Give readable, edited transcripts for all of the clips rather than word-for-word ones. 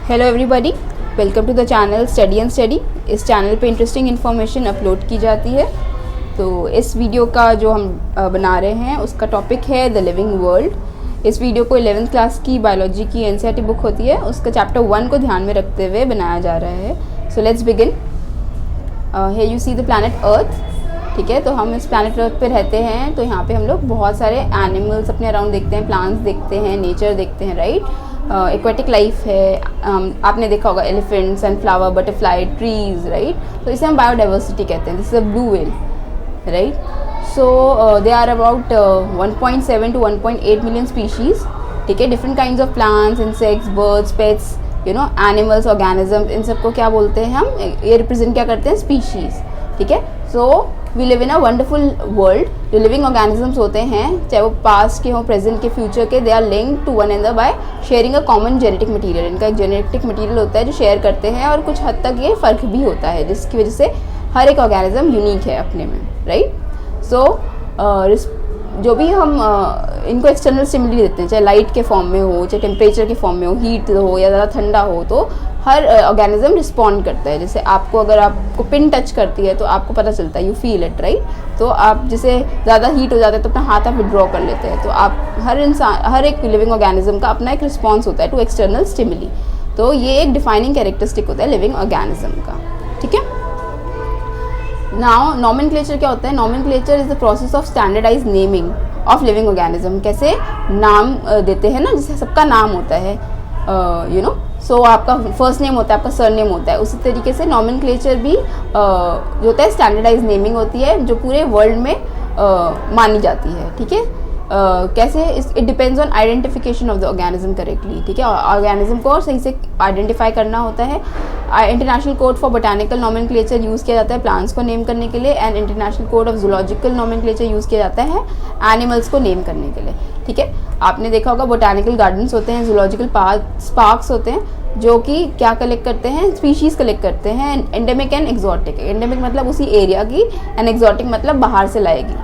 Hello everybody, welcome to the channel study and study. इस channel पे interesting information upload की जाती है। तो इस वीडियो का जो हम बना रहे हैं उसका टॉपिक है द लिविंग वर्ल्ड। इस वीडियो को 11th क्लास की बायोलॉजी की एनसीईआरटी बुक होती है उसका चैप्टर 1 को ध्यान में रखते हुए बनाया जा रहा है। So let's begin. Here you see the planet Earth. ठीक है, तो हम इस प्लैनेट अर्थ पे रहते हैं। तो यहाँ पे हम लोग बहुत सारे एनिमल्स अपने अराउंड देखते हैं, प्लांट्स देखते हैं, नेचर देखते हैं, राइट। एक्वेटिक लाइफ है, आपने देखा होगा elephants and flower, butterfly, trees, right. तो इसे हम बायोडाइवर्सिटी कहते हैं। This is a blue whale, right. So they are about 1.7 to 1.8 million species. ठीक है, different kinds of plants, insects, birds, pets, you know, animals, organisms, इन सबको क्या बोलते हैं हम, ये रिप्रेजेंट क्या करते हैं, स्पीशीज़। ठीक है, so we live in a wonderful world. जो लिविंग ऑर्गेनिजम्स होते हैं, चाहे वो पास्ट के हों, प्रेजेंट के, फ्यूचर के, they are linked to one another by sharing a common genetic material. इनका एक जेनेटिक मटीरियल होता है जो शेयर करते हैं, और कुछ हद तक ये फ़र्क भी होता है, जिसकी वजह से हर एक ऑर्गेनिज्म यूनिक है अपने में, राइट। सो जो भी हम इनको एक्सटर्नल स्टिमुली देते हैं, चाहे लाइट के फॉर्म में हो, चाहे टेम्परेचर के फॉर्म में हो, हीट हो या ज़्यादा ठंडा हो, तो हर ऑर्गेनिज्म रिस्पॉन्ड करता है। जैसे आपको, अगर आपको पिन टच करती है तो आपको पता चलता है, यू फील इट, राइट। तो आप जैसे ज़्यादा हीट हो जाता है तो अपना हाथ आप विड्रॉ कर लेते हैं। तो आप हर एक लिविंग ऑर्गेनिज्म का अपना एक रिस्पॉन्स होता है टू एक्सटर्नल स्टिमुली। तो ये एक डिफाइनिंग कैरेक्टरिस्टिक होता है लिविंग ऑर्गेनिज्म का। ठीक है, नाउ नॉमेनक्लेचर क्या होता है। Nomenclature is the process of standardise naming of living organism. कैसे नाम देते हैं ना, जैसे सबका नाम होता है, यू नो। सो आपका फर्स्ट नेम होता है, आपका सर नेम होता है, उसी तरीके से नॉमेनक्लेचर भी जो होता है स्टैंडर्डाइज नेमिंग होती है, जो पूरे वर्ल्ड में मानी जाती है। ठीक है, कैसे, it depends on identification of the organism correctly. ठीक है, ऑर्गेनिज्म को सही से आइडेंटिफाई करना होता है। International code for botanical nomenclature use किया जाता है प्लांट्स को नेम करने के लिए, and international code of zoological nomenclature use किया जाता है एनिमल्स को नेम करने के लिए। ठीक है, आपने देखा होगा बोटानिकल गार्डन्स होते हैं, जूलॉजिकल पार्क्स होते हैं, जो कि क्या कलेक्ट करते हैं, स्पीशीज़ कलेक्ट करते हैं, एंडेमिक एंड एक्जॉटिक। एंडेमिक मतलब उसी एरिया की, एंड एक्जॉटिक मतलब बाहर से लाएगी।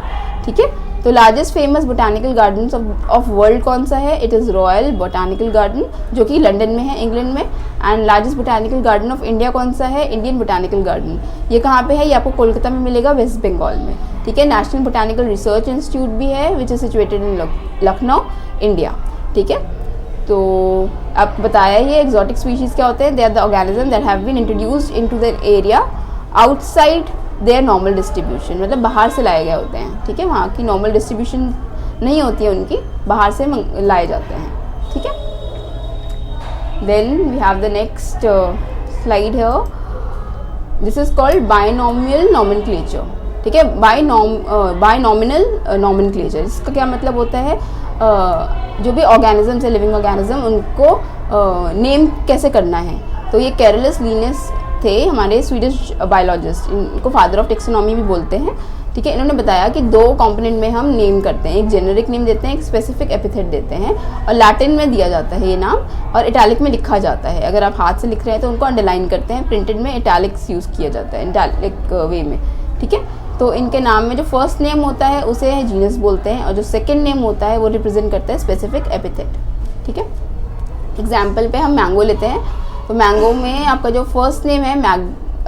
ठीक है, तो largest famous botanical gardens of world कौन सा है, it is royal botanical garden, जो कि लंदन में है, इंग्लैंड में। And largest botanical garden of India कौन सा है, इंडियन बोटानिकल गार्डन। ये कहाँ पे है, ये आपको कोलकाता में मिलेगा, वेस्ट बंगाल में। ठीक है, नेशनल बोटानिकल रिसर्च इंस्टीट्यूट भी है, which is situated in Lucknow, India. ठीक है, तो आपको बताया ये एक्जॉटिक स्पीशीज़ क्या होते हैं। They are the organism that have been introduced into their area outside their normal distribution, मतलब बाहर से लाए गए होते हैं। ठीक है, वहाँ की नॉर्मल डिस्ट्रीब्यूशन नहीं होती है उनकी, बाहर से लाए जाते हैं। ठीक है, then we have the next slide here. This is called binomial nomenclature. ठीक है, बायनॉमिनल नॉमेनक्लेचर, इसका क्या मतलब होता है, जो भी ऑर्गेनिज्म है, लिविंग ऑर्गेनिज्म, उनको नेम कैसे करना है। तो ये कैरोलस लिनस थे, हमारे स्वीडिश बायोलॉजिस्ट, इनको फादर ऑफ टेक्सोनॉमी भी बोलते हैं। ठीक है, इन्होंने बताया कि 2 कंपोनेंट में हम नेम करते हैं, एक जेनेरिक नेम देते हैं, एक स्पेसिफिक एपिथेट देते हैं, और लैटिन में दिया जाता है ये नाम, और इटैलिक में लिखा जाता है। अगर आप हाथ से लिख रहे हैं तो उनको अंडरलाइन करते हैं, प्रिंटेड में इटैलिक्स यूज़ किया जाता है, इटैलिक वे में। ठीक है, तो इनके नाम में जो फर्स्ट नेम होता है उसे जीनस बोलते हैं, और जो सेकेंड नेम होता है वो रिप्रेजेंट करता है स्पेसिफिक एपिथेट। ठीक है, एग्जाम्पल पे हम मैंगो लेते हैं। तो मैंगो में आपका जो फर्स्ट नेम है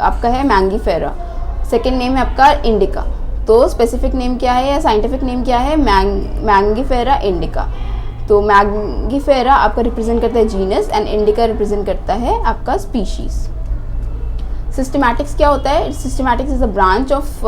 आपका है मैंगीफेरा, सेकेंड नेम है आपका इंडिका। तो स्पेसिफिक नेम क्या है या साइंटिफिक नेम क्या है, मैंगीफेरा इंडिका। तो मैंगीफेरा आपका रिप्रेजेंट करता है जीनस, एंड इंडिका रिप्रेजेंट करता है आपका स्पीशीज़। सिस्टमैटिक्स क्या होता है, systematics is a branch of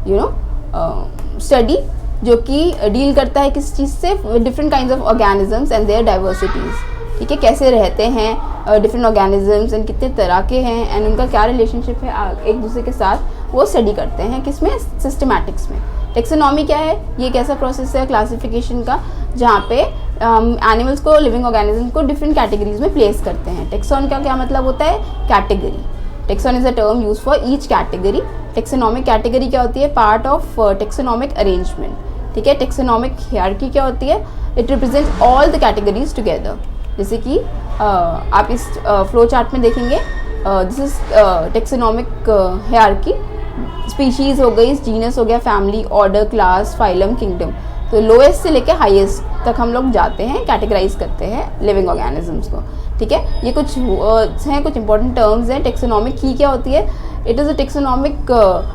you know study, जो कि डील करता है किस चीज़ से, different kinds of organisms and their diversities. ठीक है, कैसे रहते हैं डिफरेंट ऑर्गेनिजम्स, एंड कितने तरह के हैं, एंड उनका क्या रिलेशनशिप है एक दूसरे के साथ, वो स्टडी करते हैं किसमें, सिस्टमैटिक्स में। टेक्सोनॉमी क्या है, ये एक ऐसा प्रोसेस है क्लासिफिकेशन का, जहाँ पे एनिमल्स को, लिविंग ऑर्गेनिज्म को डिफरेंट कैटेगरीज में प्लेस करते हैं। टेक्सॉन का क्या मतलब होता है, category. Tax on is a term use for each category. Taxonomic category क्या होती है, पार्ट ऑफ टेक्सोनॉमिक अरेंजमेंट। ठीक है, टेक्सोनॉमिक हियरार्की क्या होती है, it represents all the categories together. जैसे कि आप इस फ्लो चार्ट में देखेंगे, this is taxonomic hierarchy, species हो गई, जीनस हो गया, family, order, class, phylum, kingdom. तो लोएस्ट से लेके हाईएस्ट तक हम लोग जाते हैं, कैटेगराइज करते हैं लिविंग ऑर्गेनिजम्स को, ठीक है। ये कुछ वर्ड्स हैं, कुछ इंपॉर्टेंट टर्म्स हैं। टेक्सोनॉमिक की क्या होती है? It is a taxonomic,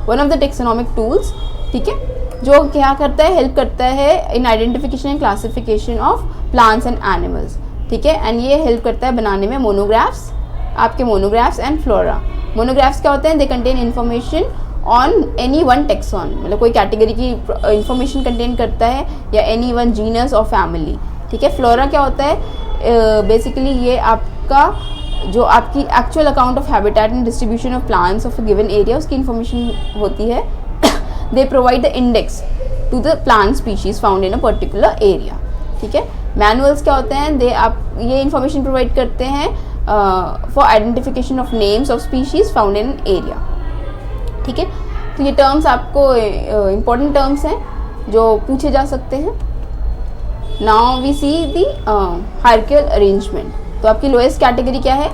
one of the taxonomic tools, ठीक है, जो क्या करता है, हेल्प करता है in identification and classification of plants and animals, ठीक है। एंड ये हेल्प करता है बनाने में मोनोग्राफ्स, आपके मोनोग्राफ्स एंड फ्लोरा। मोनोग्राफ्स क्या होते हैं? They contain information on any one tax on, मतलब कोई कैटेगरी की इंफॉर्मेशन कंटेन करता है, या एनी वन जीनस और फैमिली, ठीक है। फ्लोरा क्या होता है? बेसिकली ये आपका जो आपकी actual account of habitat and distribution of plants of a given area, उसकी इन्फॉर्मेशन होती है। They provide the index to the plant species found in a particular area, ठीक है। मैनुअल्स क्या होते हैं? दे आप ये इन्फॉर्मेशन प्रोवाइड करते हैं for identification of names of species found in area, ठीक है। तो ये टर्म्स आपको इम्पोर्टेंट टर्म्स हैं जो पूछे जा सकते हैं। Now we see the hierarchical arrangement. तो आपकी लोएस्ट कैटेगरी क्या है?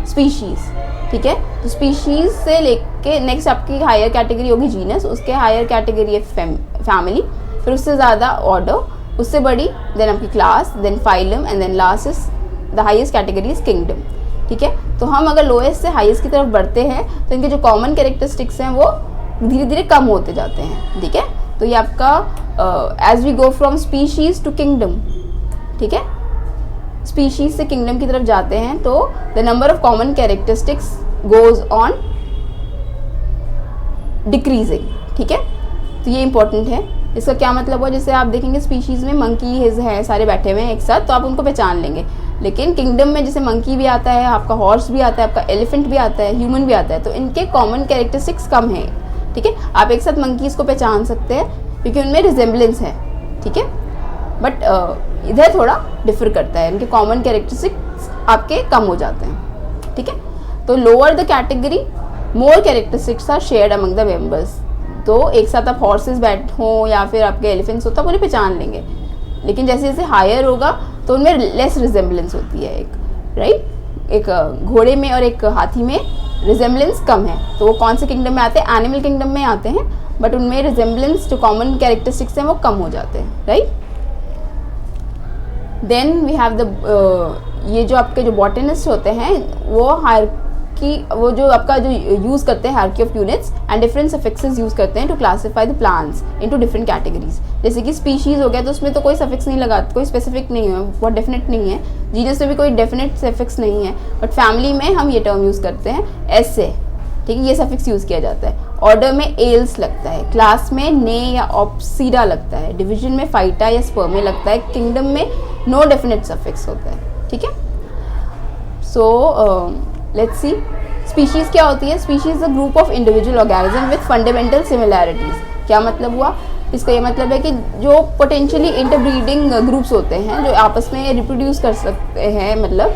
स्पीशीज़, ठीक है। तो स्पीशीज़ से लेके नेक्स्ट आपकी हायर कैटेगरी होगी जीनस, उसके हायर कैटेगरी है फैमिली, फिर उससे ज़्यादा ऑर्डर, उससे बड़ी देन आपकी class, then phylum, and then last is the highest category is kingdom, ठीक है। तो हम अगर लोएस्ट से हाईएस्ट की तरफ बढ़ते हैं तो इनके जो कॉमन कैरेक्टरिस्टिक्स हैं वो धीरे धीरे कम होते जाते हैं, ठीक है। तो ये आपका as we go from species to kingdom, ठीक है, स्पीशीज़ से किंगडम की तरफ जाते हैं तो the number of common characteristics goes on decreasing, ठीक है। तो ये इंपॉर्टेंट है। इसका क्या मतलब हुआ? जैसे आप देखेंगे स्पीशीज़ में मंकी है, सारे बैठे हुए हैं एक साथ, तो आप उनको पहचान लेंगे। लेकिन किंगडम में जैसे मंकी भी आता है, आपका हॉर्स भी आता है, आपका एलिफेंट भी आता है, ह्यूमन भी आता है, तो इनके कॉमन कैरेक्टरिस्टिक्स कम हैं, ठीक है। आप एक साथ मंकीज़ को पहचान सकते हैं क्योंकि उनमें रिजेम्बलेंस है, ठीक है। बट इधर थोड़ा डिफर करता है, इनके कॉमन कैरेक्टरिस्टिक्स आपके कम हो जाते हैं, ठीक है। तो lower the category more characteristics are shared among the members. तो एक साथ आप हॉर्सेस बैठ हों या फिर आपके एलिफेंट्स हो तो आप उन्हें पहचान लेंगे। लेकिन जैसे जैसे हायर होगा तो उनमें लेस रिजेम्बलेंस होती है, एक राइट, एक घोड़े में और एक हाथी में रिजेम्बलेंस कम है। तो वो कौन से किंगडम में आते हैं? एनिमल किंगडम में आते हैं, बट उनमें रिजेम्बलेंस जो कॉमन कैरेक्टरिस्टिक्स हैं वो कम हो जाते हैं, right. Then we have the ये जो आपके जो बॉटनिस्ट होते हैं वो जो आपका जो यूज़ करते हैं hierarchy of units and different suffixes use करते हैं to classify the plants into different categories. जैसे कि स्पीशीज़ हो गया तो उसमें तो कोई सफिक्स नहीं लगा, कोई स्पेसिफिक नहीं है, बहुत डेफिनेट नहीं है। जीनस में भी कोई डेफिनेट सफिक्स नहीं है, बट फैमिली में हम ये टर्म यूज़ करते हैं एस से, ठीक है, ये सफिक्स यूज़ किया जाता है। ऑर्डर में एल्स लगता है, क्लास में ने या ऑप्सीडा लगता है, डिवीजन में फाइटा या स्पर्मे लगता है, किंगडम में नो डेफिनेट सफिक्स होता है, ठीक है। सो लेट्स सी स्पीशीज़ क्या होती है? Species is a group of individual organism with fundamental similarities. क्या मतलब हुआ? इसका ये मतलब है कि जो पोटेंशियली इंटरब्रीडिंग ग्रुप्स होते हैं जो आपस में रिप्रोड्यूस कर सकते हैं, मतलब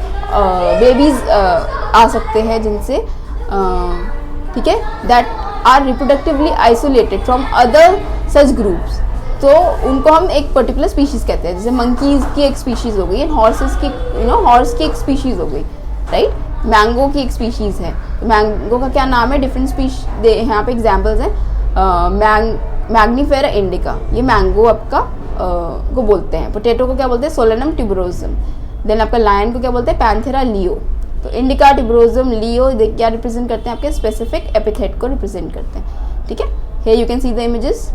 बेबीज़ आ सकते हैं जिनसे, ठीक है, that are reproductively isolated from other such groups, तो उनको हम एक पर्टिकुलर स्पीशीज़ कहते हैं। जैसे मंकीज़ की एक स्पीशीज़ हो गई एंड हॉर्सेस की, हॉर्स की एक स्पीशीज़ हो गई, राइट। मैंगो की एक स्पीशीज़ है, तो मैंगो का क्या नाम है? डिफरेंट स्पीशी, यहाँ पे एग्जांपल्स हैं। मैग्नीफेरा इंडिका, ये मैंगो आपका को बोलते हैं। पोटैटो को क्या बोलते हैं? Solanum tuberosum. देन आपका लायन को क्या बोलते हैं? Panthera leo. तो इंडिका, ट्यूबरोसम, लियो क्या रिप्रेजेंट करते हैं? आपके स्पेसिफिक एपिथेट को रिप्रेजेंट करते हैं, ठीक है। Here you can see the images.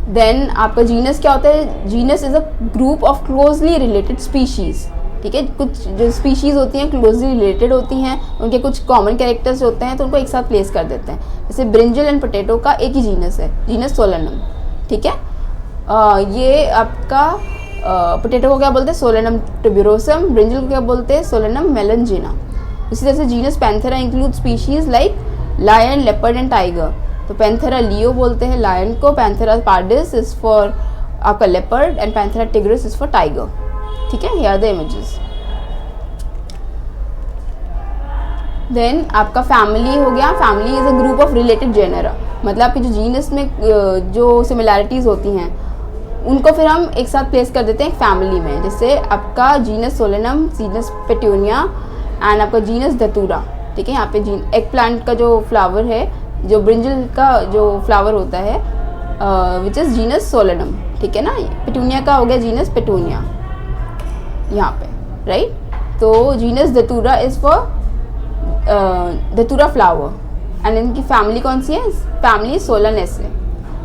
Then आपका जीनस क्या होता है? Genus is a group of closely related species, ठीक है। कुछ जो स्पीशीज़ होती हैं क्लोजली रिलेटेड होती हैं, उनके कुछ कॉमन कैरेक्टर्स होते हैं तो उनको एक साथ प्लेस कर देते हैं। जैसे ब्रिंजल एंड पोटैटो का एक ही जीनस है, जीनस सोलेनम, ठीक है। ये आपका पोटैटो को क्या बोलते हैं? Solanum tuberosum. ब्रिंजल को क्या बोलते हैं? Solanum melongena. इसी तरह से genus Panthera include species like lion, leopard and tiger. तो पैंथेरा लियो बोलते हैं लायन को, पैंथेरा पार्डिस इज फॉर आपका leopard and Panthera tigris is for tiger, ठीक है। Here the images. देन आपका फैमिली हो गया। Family is a group of related genera, मतलब आपके जो जीनस में जो सिमिलैरिटीज़ होती हैं उनको फिर हम एक साथ प्लेस कर देते हैं एक फैमिली में। जैसे आपका genus Solanum, genus petunia and आपका जीनस धतूरा, ठीक है। यहाँ पे एग प्लांट का जो फ्लावर है, जो ब्रिंजल का जो फ्लावर होता है विच इज़ जीनस सोलेनम, ठीक है ना। पेटूनिया का हो गया जीनस पेटूनिया यहाँ पे, राइट। तो genus दतूरा is for दतूरा flower and इनकी फैमिली कौन सी है, फैमिली सोलानेसे,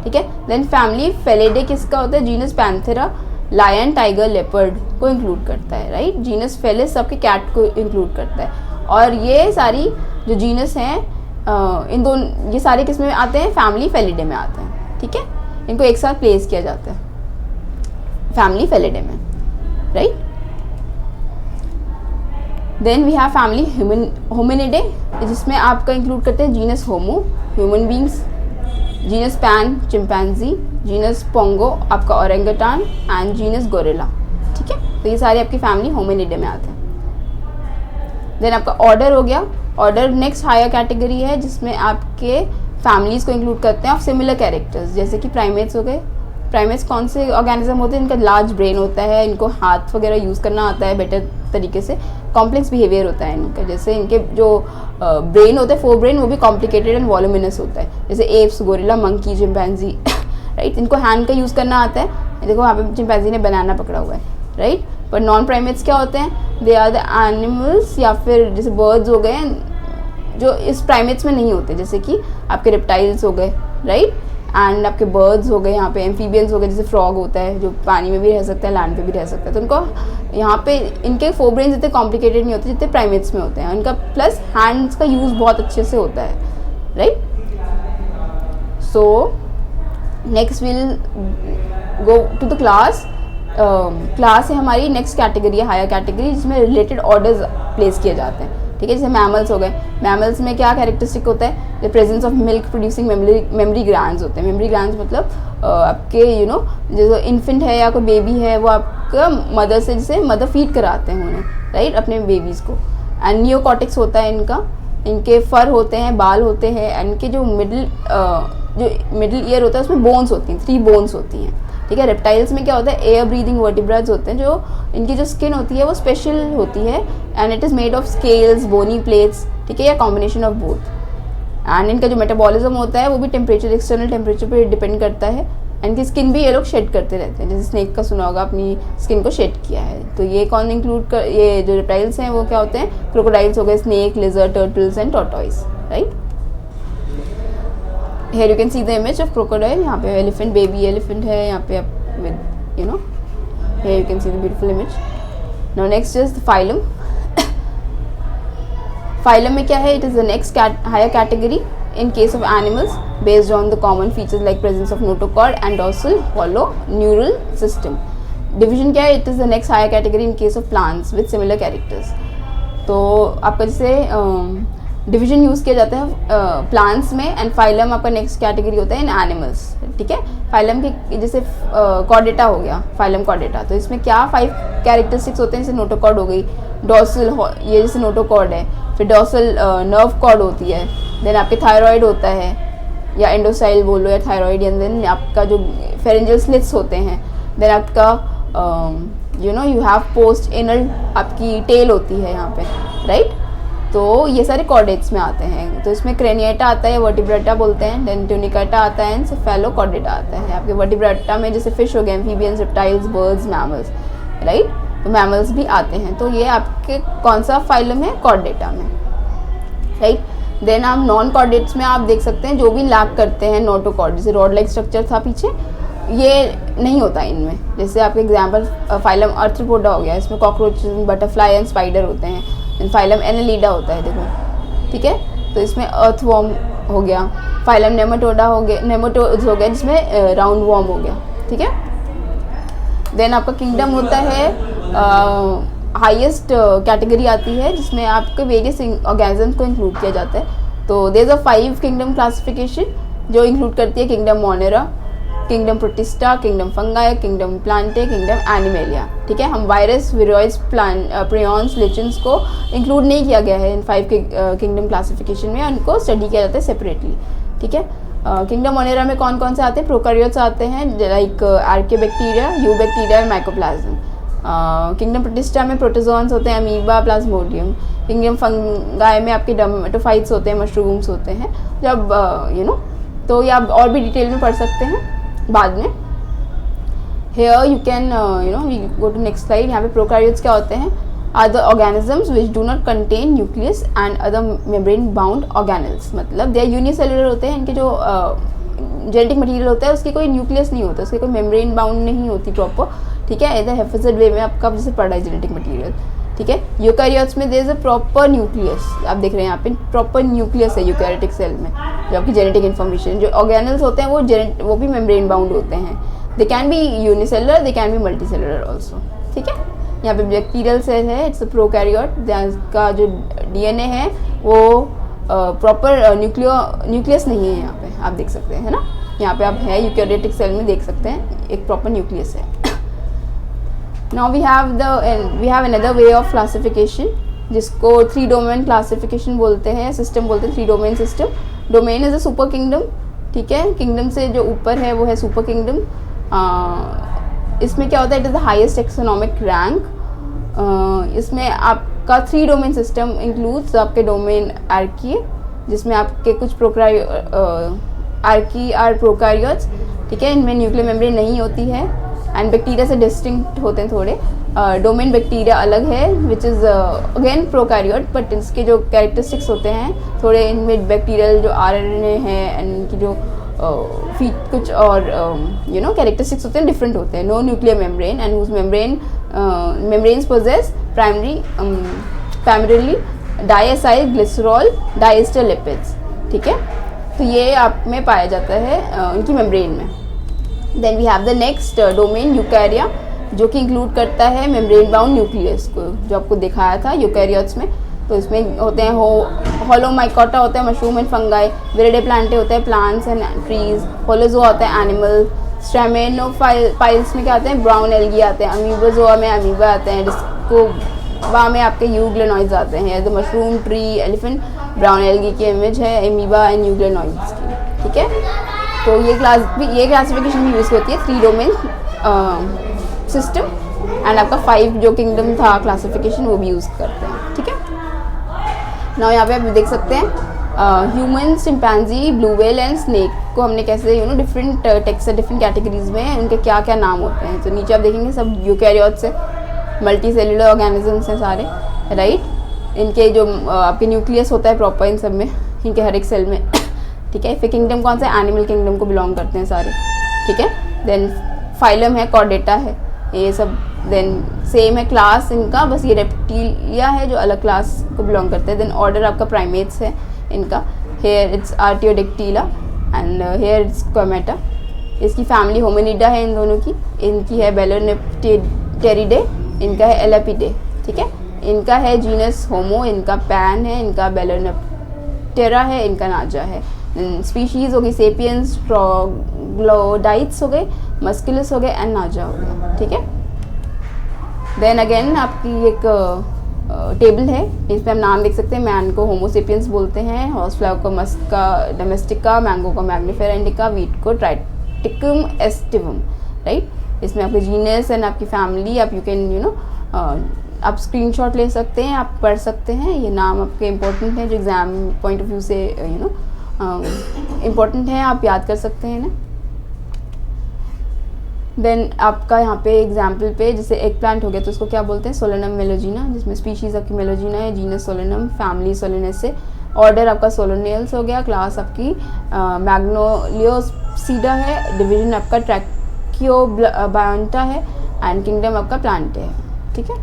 ठीक है। देन फैमिली फेलिडे किसका होता है, genus Panthera lion tiger leopard को इंक्लूड करता है, राइट। जीनस फेलिस सबके कैट को इंक्लूड करता है। और ये सारी जो जीनस हैं इन दोनों, ये सारे किस में आते हैं, फैमिली फेलिडे में आते हैं, ठीक है। इनको एक साथ प्लेस किया जाता है फैमिली फेलिडे में, right. Then we have family Hominidae, जिसमें आपका इंक्लूड करते हैं genus Homo human beings, genus Pan chimpanzee, genus Pongo आपका ओरेंगटान एंड जीनस गोरिल्ला, ठीक है। तो ये सारे आपकी फैमिली होमिनिडे में आते हैं। देन आपका ऑर्डर हो गया। ऑर्डर नेक्स्ट हायर कैटेगरी है जिसमें आपके फैमिलीज़ को इंक्लूड करते हैं ऑफ सिमिलर कैरेक्टर्स, जैसे कि प्राइमेट्स हो गए। प्राइमेट्स कौन से ऑर्गेनिज्म होते हैं, इनका लार्ज ब्रेन होता है, इनको हाथ वगैरह यूज़ करना आता है बेटर तरीके से, कॉम्प्लेक्स बिहेवियर होता है इनका, जैसे इनके जो ब्रेन होता है फोर ब्रेन वो भी कॉम्प्लिकेटेड एंड वॉल्यूमिनस होता है, जैसे apps, gorilla, monkey, chimpanzee, right. इनको हैंड का यूज़ करना आता है। देखो वहाँ पे चिंपैंजी ने बनाना पकड़ा हुआ है, राइट। पर नॉन प्राइमेट्स क्या होते हैं, दे आर द एनिमल्स या फिर जैसे बर्ड्स हो गए जो इस प्राइमेट्स में नहीं होते, जैसे कि आपके रेप्टाइल्स हो गए, राइट, एंड आपके बर्ड्स हो गए, यहाँ पे एम्फीबियंस हो गए, जैसे फ्रॉग होता है जो पानी में भी रह सकता है, लैंड पे भी रह सकता है। तो उनको यहाँ पे इनके फोर ब्रेन इतने कॉम्प्लिकेटेड नहीं होते जितने प्राइमेट्स में होते हैं, उनका प्लस हैंड्स का यूज़ बहुत अच्छे से होता है, right. So next will go to the class. Class है हमारी नेक्स्ट कैटेगरी है हायर कैटेगरी, जिसमें रिलेटेड ऑर्डर्स प्लेस किए जाते हैं, ठीक है। जैसे मैमल्स हो गए, मैमल्स में क्या कैरेक्टरिस्टिक होता है, the presence of milk producing mammary glands होते हैं। मेमरी ग्लैंड्स मतलब आपके जैसे इन्फेंट है या कोई बेबी है वो आपका मदर से, जैसे मदर फीड कराते हैं उन्हें, राइट, अपने बेबीज़ को। एंड नियोकॉर्टेक्स होता है इनका, इनके फर होते हैं, बाल होते हैं, एंड इनके जो मिडिल ईयर होता है उसमें बोन्स होती हैं, 3 बोन्स होती हैं, ठीक है। रेप्टाइल्स में क्या होता है, एयर ब्रीदिंग वर्टिब्राट्स होते हैं, जो इनकी जो स्किन होती है वो स्पेशल होती है and it is made of scales, bony plates, ठीक है, या कॉम्बिनेशन ऑफ बोथ। एंड इनका जो मेटाबॉलिज्म होता है वो भी टेम्परेचर, एक्सटर्नल टेम्परेचर पर डिपेंड करता है। एंड इनकी स्किन भी ये लोग शेड करते रहते हैं, जैसे स्नेक का सुना होगा, अपनी स्किन को शेड किया है। तो ये कौन इंक्लूड कर, ये जो रेप्टाइल्स हैं वो क्या होते हैं, क्रोकोडाइल्स हो गए, snake, lizard, turtles and tortoise, right. Here you can see the image of crocodile. यहाँ पे elephant, baby elephant है यहाँ पे, आप with here you can see the beautiful image. Now next is the phylum. Phylum में क्या है, it is the next higher category in case of animals based on the common features like presence of notochord and dorsal hollow neural system. Division क्या है, it is the next higher category in case of plants with similar characters. तो आपका जैसे division use किया जाता है plants में, and phylum आपका नेक्स्ट कैटेगरी होता है इन एनिमल्स, ठीक है। फाइलम के जैसे कॉर्डेटा हो गया, फाइलम कॉर्डेटा, तो इसमें क्या 5 कैरेक्टरिस्टिक्स होते हैं, जैसे नोटोकॉर्ड हो गई, डॉर्सल, ये जैसे नोटोकॉर्ड है, फिर डॉर्सल नर्व कॉर्ड होती है, देन आपके थायराइड होता है या एंडोसाइल बोलो या थायराइड, एंड देन आपका जो फेरेंजियल स्लिट्स होते हैं, देन आपका यू हैव पोस्ट एनल आपकी टेल होती है यहाँ पे, राइट। तो ये सारे कॉर्डेट्स में आते हैं। तो इसमें क्रेनिएटा आता है, वर्टिब्रेटा बोलते हैं, देन ट्यूनिकाटा आता है, सेफेलोकॉर्डेटा आता है। आपके वर्टिब्रेटा में जैसे फिश हो गए, amphibians, reptiles, birds, mammals, right. तो मैमल्स भी आते हैं। तो ये आपके कौन सा फाइलम है, कॉर्डेटा में, राइट। देन आप नॉन कॉर्डेट्स में आप देख सकते हैं जो भी लैक करते हैं नोटोकॉर्ड, जैसे रॉड लाइक स्ट्रक्चर था पीछे, ये नहीं होता इनमें। जैसे आपके एग्जाम्पल फाइलम अर्थ्रोपोडा हो गया, इसमें कॉकरोच, बटरफ्लाई एंड स्पाइडर होते हैं। फाइलम एनालिडा होता है, देखो, ठीक है। तो इसमें अर्थवॉर्म हो गया, फाइलम नेमाटोडा हो गया, नेमाटोड्स हो गया, जिसमें राउंड वॉर्म हो गया, ठीक है। देन आपका किंगडम होता है, हाईएस्ट कैटेगरी आती है जिसमें आपके वेरियस ऑर्गेनिजम्स को इंक्लूड किया जाता है। तो there is a 5 kingdom classification जो इंक्लूड करती है kingdom Monera, kingdom Protista, kingdom fungi, kingdom Plantae, kingdom Animalia, ठीक है। हम वायरस, विरोइड्स, प्रियॉन्स, लिचन्स को इंक्लूड नहीं किया गया है इन 5 किंगडम क्लासिफिकेशन में, उनको स्टडी किया जाता है सेपरेटली, ठीक है। किंगडम मोनेरा में कौन कौन से आते हैं, प्रोकैरियोट्स आते हैं लाइक आर्कियोबैक्टीरिया, यूबैक्टीरिया और माइकोप्लाज्म। किंगडम प्रोटिस्टा में प्रोटोजोन्स होते हैं, अमीबा, प्लाज्मोडियम। किंगडम फंगाई में आपके डर्मेटोफाइट्स होते हैं, मशरूम्स होते हैं। जब तो ये आप और भी डिटेल में पढ़ सकते हैं। बाद में। Here you can we go to next slide. यहाँ पे प्रोकैरियोट्स क्या होते हैं, are the organisms which do not contain nucleus and other membrane bound organelles. मतलब दे आर यूनिसेलुलर होते हैं, इनके जो जेनेटिक मटेरियल होता है उसकी कोई न्यूक्लियस नहीं होता, उसकी कोई मेम्ब्रेन बाउंड नहीं होती प्रॉपर, ठीक है, इधर हेफेजेड वे में आपका जैसे पढ़ा है जेनेटिक मटेरियल, ठीक है। यूकैरियोट्स में there is a proper nucleus, आप देख रहे हैं यहाँ पे प्रॉपर न्यूक्लियस है यूकैरियोटिक सेल में, जो आपकी जेनेटिक इन्फॉर्मेशन। जो ऑर्गेनल्स होते हैं वो भी मेम्ब्रेन बाउंड होते हैं, they can be unicellular, they can be multicellular also, ठीक है। यहाँ पे बैक्टीरियल सेल है, इट्स अ प्रोकैरियोट, का जो डीएनए है वो प्रॉपर न्यूक्लियस नहीं है, यहाँ पे आप देख सकते हैं, है ना, यहाँ पे आप है यूकैरियोटिक सेल में देख सकते हैं एक प्रॉपर न्यूक्लियस है। Now we have another way of classification जिसको 3 डोमेन क्लासिफिकेशन बोलते हैं, सिस्टम बोलते हैं, 3 domain system. Domain is a super kingdom, ठीक है, किंगडम से जो ऊपर है वो है सुपर किंगडम। इसमें क्या होता है, it is the highest taxonomic rank. इसमें आपका 3 डोमेन सिस्टम इंक्लूड्स आपके डोमेन आर्की, जिसमें आपके कुछ आर्की आर प्रोकैरियोट्स, ठीक है, इनमें न्यूक्लियर मेम्ब्रेन नहीं होती है, एंड बैक्टीरिया से डिस्टिंक्ट होते हैं थोड़े। डोमेन बैक्टीरिया अलग है which is again prokaryote, but इसके जो कैरेक्टरिस्टिक्स होते हैं थोड़े, इनमें बैक्टीरियल जो आरएनए है एंड इनकी जो कुछ और कैरेक्टरिस्टिक्स होते हैं डिफरेंट होते हैं। No nuclear membrane and whose membranes possess primarily diacyl glycerol diester lipids, ठीक है, तो ये आप में पाया जाता है उनकी मेम्ब्रेन में। Then we have the next domain Eukarya, जो कि इंक्लूड करता है मेम्ब्रेन बाउंड न्यूक्लियस को, जो आपको दिखाया था यूकैरियोट्स में। तो इसमें होते हैं होलोमाइकोटा होता है मशरूम एंड फंगाई, विरिडे प्लांटे होते हैं प्लांट्स एंड ट्रीज, होलोजोआ होता है एनिमल, स्ट्रेमेनोफाइल्स में क्या आते हैं ब्राउन एल्गी आते हैं, अमीबाजोआ में अमीबा आते हैं, डिस्कोबा में आपके यूग्लेनॉइड्स आते हैं। The mushroom tree elephant brown algae की इमेज है अमीबा एंड यूग्लेनॉइड्स की, ठीक है। तो ये क्लासिफिकेशन भी यूज़ होती है 3 डोमेन सिस्टम एंड आपका 5 जो किंगडम था क्लासिफिकेशन वो भी यूज़ करते हैं, ठीक है। नाउ यहाँ पे आप देख सकते हैं human, chimpanzee, blue whale and snake को हमने कैसे डिफरेंट टेक्स्ट डिफरेंट कैटेगरीज में उनके क्या क्या नाम होते हैं। तो नीचे आप देखेंगे सब यूकैरियोट्स है, मल्टी सेलुलर ऑर्गेनिजम्स हैं सारे, राइट। इनके जो आपके न्यूक्लियस होता है प्रॉपर इन सब में, इनके हर एक सेल में, ठीक है। फिर किंगडम कौन सा है, एनिमल किंगडम को बिलोंग करते हैं सारे, ठीक है। देन फाइलम है, कॉर्डेटा है, ये सब। देन सेम है क्लास इनका, बस ये रेप्टिलिया है जो अलग क्लास को बिलोंग करते हैं। देन ऑर्डर आपका प्राइमेट्स है इनका, here it's artiodactyla and here it's squamata. इसकी फैमिली होमिनिडा है इन दोनों की, इनकी है बेलोनेप्टेरिडे, इनका है एलेपिडे, ठीक है। इनका है जीनस होमो, इनका पैन है, इनका बेलोनेप्टेरा है, इनका नाजा है। स्पीशीज़ हो गई सेपियंस, ट्रोग्लोडाइट्स हो गए, मस्कुलस हो गए एंड नाजा हो गया, ठीक है। देन अगेन आपकी एक टेबल है, इस पर हम नाम देख सकते हैं। मैन को होमोसेपियंस बोलते हैं, हॉर्स फ्लावर को मस्का डोमेस्टिका, मैंगो को मैग्निफेरा इंडिका, वीट को ट्राइटिकम एस्टिवम, राइट। इसमें आपके जीनस एंड आपकी फैमिली आप यू कैन आप स्क्रीनशॉट ले सकते हैं, आप पढ़ सकते हैं। ये नाम आपके इम्पोर्टेंट है, जो एग्ज़ाम पॉइंट ऑफ व्यू से इम्पोर्टेंट है, आप याद कर सकते हैं ना। देन आपका यहाँ पे एग्जाम्पल पे जैसे एक प्लांट हो गया तो उसको क्या बोलते हैं, सोलेनम मेलोजिना, जिसमें स्पीशीज़ आपकी मेलोजिना है, genus solanum, family solanaceae, order आपका सोलोनियल्स हो गया, क्लास आपकी मैग्नोलियोसीडा है, डिवीजन आपका ट्रैकियोबायोंटा है एंड किंगडम आपका प्लांट है, ठीक है।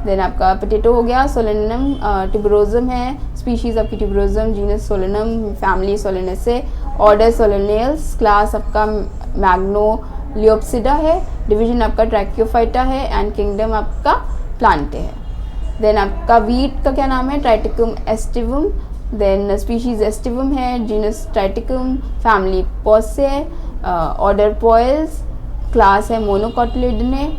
देन आपका पोटैटो हो गया, सोलेनम, ट्यूबरोजम है, स्पीशीज़ आपकी tuberosum, genus solanum, family solanaceae, order solanales, class आपका मैग्नोलियोप्सिडा है, डिवीजन आपका ट्रैकियोफाइटा है एंड किंगडम आपका प्लांटे है। देन आपका वीट का क्या नाम है, triticum aestivum, then species aestivum है, genus triticum, family poaceae, order poales, class है मोनोकोटिलिडने,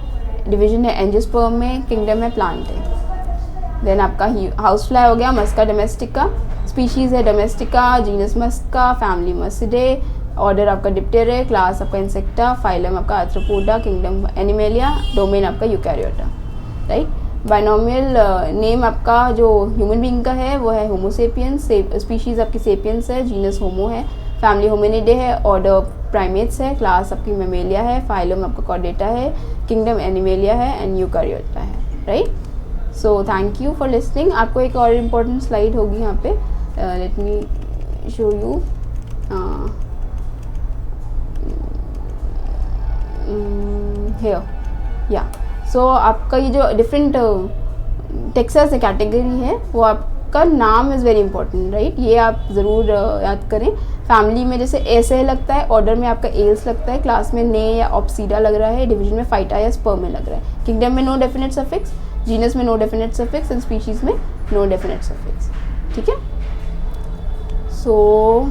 डिवीजन है एंजियोस्पर्म में, किंगडम है प्लांट है। देन आपका हाउस फ्लाई हो गया, मस्का डोमेस्टिका, स्पीशीज़ है डोमेस्टिका, जीनस मस्का, फैमिली मस्सिडे, ऑर्डर आपका डिप्टेरा, क्लास आपका इंसेक्टा, फाइलम आपका आर्थ्रोपोडा, किंगडम एनिमेलिया, डोमेन आपका यूकैरियोटा, राइट। बाइनोमियल नेम आपका जो ह्यूमन बीइंग का है वो है होमोसेपियंस, स्पीशीज़ आपकी सेपियंस है, जीनस होमो है, फैमिली होमिनिडे है, ऑर्डर प्राइमेट्स है, क्लास आपकी मेमेलिया है, फाइलम आपका कॉर्डेटा है, किंगडम एनिमेलिया है एंड यूकारियोटा है, right. So thank you for listening. आपको एक और इम्पोर्टेंट स्लाइड होगी यहाँ पे, let me show you. Here या सो आपका ये जो डिफरेंट टेक्सास है कैटेगरी है, वो आपका नाम इज़ वेरी इंपॉर्टेंट, राइट। ये आप ज़रूर याद करें। फैमिली में जैसे ऐसे लगता है, ऑर्डर में आपका एल्स लगता है, क्लास में ने या ऑप्सीडा लग रहा है, डिवीजन में फाइटा या स्पर्म में लग रहा है, किंगडम में नो डेफिनेट सफिक्स, जीनस में no definite suffix and species में नो डेफिनेट सफिक्स, ठीक है। So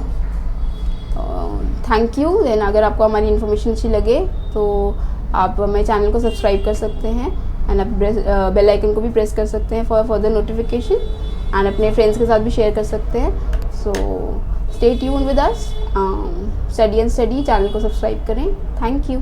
thank you. देन अगर आपको हमारी इन्फॉर्मेशन अच्छी लगे तो आप हमारे चैनल को सब्सक्राइब कर सकते हैं एंड आप बेल आइकन को भी प्रेस कर सकते हैं फॉर फर्दर नोटिफिकेशन, एंड अपने फ्रेंड्स के साथ भी शेयर कर सकते हैं। So stay tuned with us, study and study channel को सब्सक्राइब करें। Thank you.